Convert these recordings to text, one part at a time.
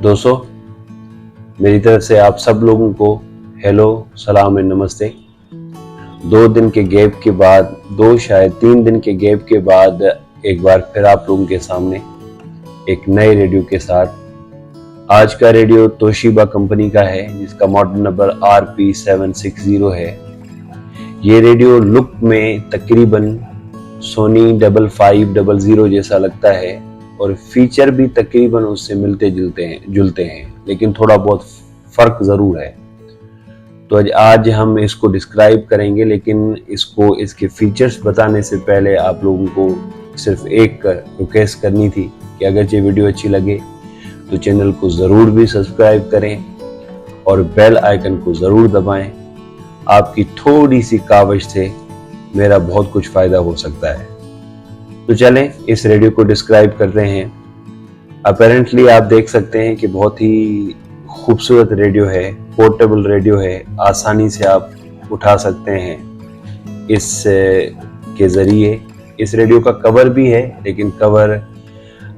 दोस्तों, मेरी तरफ से आप सब लोगों को हेलो, सलाम एंड नमस्ते। 2 दिन के गैप के बाद, 2 शायद 3 दिन के गैप के बाद एक बार फिर आप लोगों के सामने एक नए रेडियो के साथ। आज का रेडियो तोशिबा कंपनी का है, जिसका मॉडल नंबर RP760 है। ये रेडियो लुक में तकरीबन सोनी 5500 जैसा लगता है और फीचर भी तकरीबन उससे मिलते जुलते हैं, लेकिन थोड़ा बहुत फर्क जरूर है। तो आज हम इसको डिस्क्राइब करेंगे, लेकिन इसके फीचर्स बताने से पहले आप लोगों को सिर्फ एक रिक्वेस्ट करनी थी कि अगर ये वीडियो अच्छी लगे तो चैनल को ज़रूर भी सब्सक्राइब करें और बेल आइकन को ज़रूर दबाएं। आपकी थोड़ी सी काविश से मेरा बहुत कुछ फ़ायदा हो सकता है। तो चलें इस रेडियो को डिस्क्राइब करते हैं। अपेरेंटली आप देख सकते हैं कि बहुत ही खूबसूरत रेडियो है, पोर्टेबल रेडियो है, आसानी से आप उठा सकते हैं इस के ज़रिए। इस रेडियो का कवर भी है, लेकिन कवर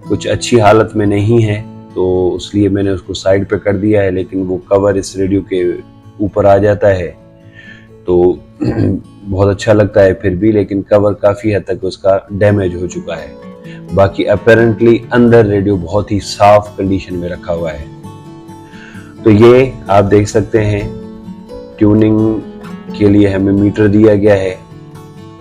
कुछ अच्छी हालत में नहीं है, तो इसलिए मैंने उसको साइड पे कर दिया है। लेकिन वो कवर इस रेडियो के ऊपर आ जाता है तो बहुत अच्छा लगता है फिर भी, लेकिन कवर काफ़ी हद तक उसका डैमेज हो चुका है। बाकी अपेरेंटली अंदर रेडियो बहुत ही साफ कंडीशन में रखा हुआ है। तो ये आप देख सकते हैं, ट्यूनिंग के लिए हमें मीटर दिया गया है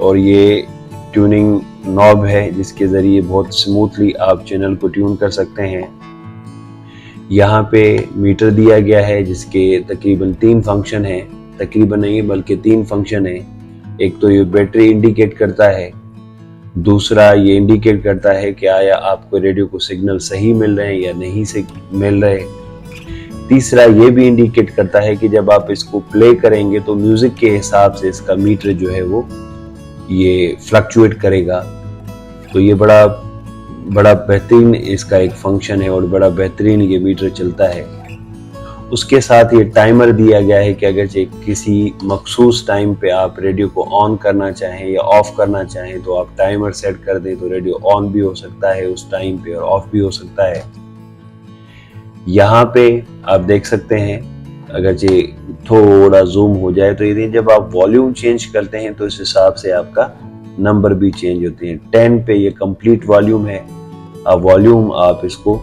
और ये ट्यूनिंग नॉब है, जिसके ज़रिए बहुत स्मूथली आप चैनल को ट्यून कर सकते हैं। यहाँ पे मीटर दिया गया है जिसके तकरीबन 3 फंक्शन हैं, तकरीबन नहीं बल्कि 3 फंक्शन है। एक तो ये बैटरी इंडिकेट करता है, दूसरा ये इंडिकेट करता है कि आया आपको रेडियो को सिग्नल सही मिल रहे हैं या नहीं से मिल रहे। तीसरा ये भी इंडिकेट करता है कि जब आप इसको प्ले करेंगे तो म्यूजिक के हिसाब से इसका मीटर जो है वो ये फ्लक्चुएट करेगा। तो ये बड़ा बेहतरीन इसका एक फंक्शन है और बड़ा बेहतरीन ये मीटर चलता है। उसके साथ ये टाइमर दिया गया है कि अगर किसी मखसूस टाइम पे आप रेडियो को ऑन करना चाहें या ऑफ करना चाहें तो आप टाइमर सेट कर दें, तो रेडियो ऑन भी हो सकता है उस टाइम पे और ऑफ भी हो सकता है। यहाँ पे आप देख सकते हैं, अगर ये थोड़ा जूम हो जाए तो ये जब आप वॉल्यूम चेंज करते हैं तो इस हिसाब से आपका नंबर भी चेंज होते हैं। 10 पे ये कंप्लीट वॉल्यूम है। अब वॉल्यूम आप इसको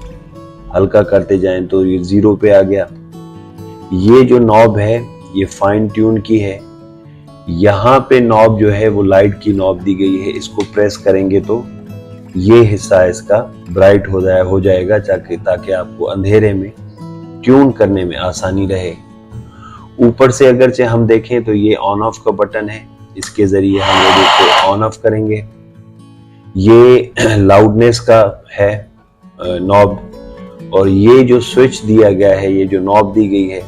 हल्का करते जाएं तो ये 0 पे आ गया। ये जो नॉब है ये फाइन ट्यून की है। यहाँ पे नॉब जो है वो लाइट की नॉब दी गई है। इसको प्रेस करेंगे तो ये हिस्सा इसका ब्राइट हो जाएगा ताकि आपको अंधेरे में ट्यून करने में आसानी रहे। ऊपर से अगर हम देखें तो ये ऑन ऑफ का बटन है, इसके जरिए हम रेडियो को ऑन ऑफ करेंगे। ये लाउडनेस का है नॉब, और ये जो स्विच दिया गया है, ये जो नॉब दी गई है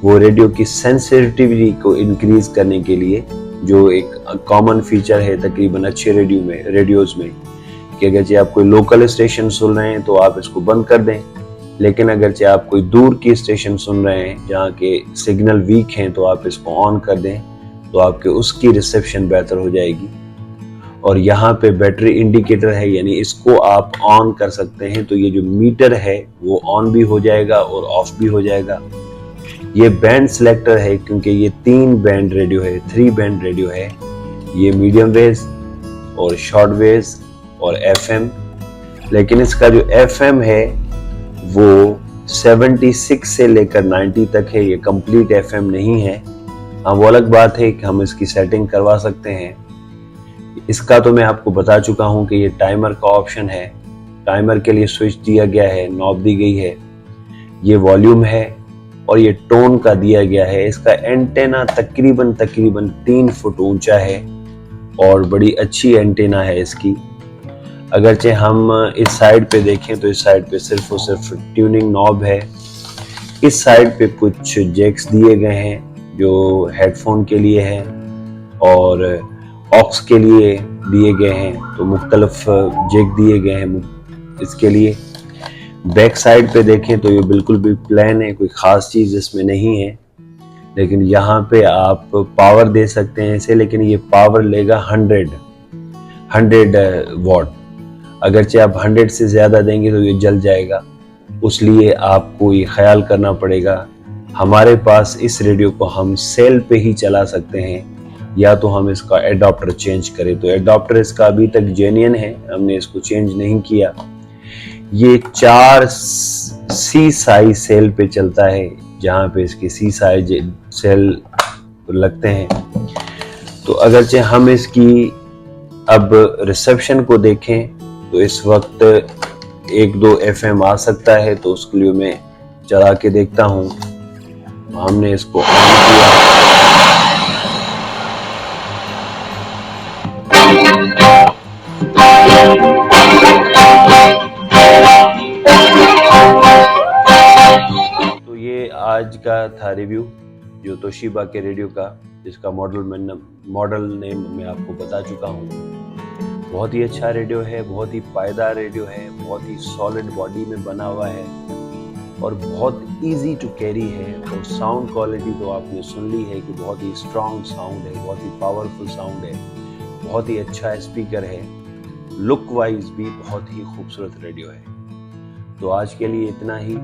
वो रेडियो की सेंसिटिविटी को इंक्रीज करने के लिए, जो एक कॉमन फीचर है तकरीबन अच्छे रेडियोज में कि अगर आप कोई लोकल स्टेशन सुन रहे हैं तो आप इसको बंद कर दें, लेकिन अगर आप कोई दूर की स्टेशन सुन रहे हैं जहाँ के सिग्नल वीक हैं तो आप इसको ऑन कर दें, तो आपके उसकी रिसेप्शन बेहतर हो जाएगी। और यहाँ पे बैटरी इंडिकेटर है, यानी इसको आप ऑन कर सकते हैं तो ये जो मीटर है वो ऑन भी हो जाएगा और ऑफ भी हो जाएगा। ये बैंड सिलेक्टर है, क्योंकि ये 3 बैंड रेडियो है, 3 बैंड रेडियो है। ये मीडियम वेव्स और शॉर्ट वेव्स और FM, लेकिन इसका जो FM है वो 76 से लेकर 90 तक है। ये कंप्लीट FM नहीं है। हाँ, वो अलग बात है कि हम इसकी सेटिंग करवा सकते हैं। इसका तो मैं आपको बता चुका हूँ कि ये टाइमर का ऑप्शन है। टाइमर के लिए स्विच दिया गया है, नॉब दी गई है। ये वॉल्यूम है और ये टोन का दिया गया है। इसका एंटेना तकरीबन 3 फुट ऊंचा है और बड़ी अच्छी एंटेना है इसकी। अगरचे हम इस साइड पे देखें तो इस साइड पे सिर्फ और सिर्फ ट्यूनिंग नॉब है। इस साइड पे कुछ जैक्स दिए गए हैं जो हेडफोन के लिए है और ऑक्स के लिए दिए गए हैं, तो मुख्तलिफ जैक दिए गए हैं इसके लिए। बैक साइड पे देखें तो ये बिल्कुल भी प्लेन है, कोई ख़ास चीज़ इसमें नहीं है। लेकिन यहाँ पे आप पावर दे सकते हैं इसे, लेकिन ये पावर लेगा 100 वॉट। अगरचे आप 100 से ज़्यादा देंगे तो ये जल जाएगा। उस लिए आपको ये ख्याल करना पड़ेगा। हमारे पास इस रेडियो को हम सेल पे ही चला सकते हैं, या तो हम इसका एडाप्टर चेंज करें। तो एडाप्टर इसका अभी तक जेन्युइन है, हमने इसको चेंज नहीं किया। ये 4 सी साइज सेल पे चलता है, जहाँ पे इसके सी साइज सेल लगते हैं। तो अगरचे हम इसकी अब रिसेप्शन को देखें तो इस वक्त 1-2 FM आ सकता है, तो उसके लिए मैं चला के देखता हूँ। हमने इसको ऑन किया, तो ये आज का था रिव्यू जो तोशिबा के रेडियो का, जिसका मॉडल नेम मैं आपको बता चुका हूँ। बहुत ही अच्छा रेडियो है, बहुत ही पायदार रेडियो है, बहुत ही सॉलिड बॉडी में बना हुआ है और बहुत इजी टू कैरी है। और साउंड क्वालिटी तो आपने सुन ली है कि बहुत ही स्ट्रॉन्ग साउंड है, बहुत ही पावरफुल साउंड है, बहुत ही अच्छा स्पीकर है, लुक वाइज भी बहुत ही खूबसूरत रेडियो है। तो आज के लिए इतना ही।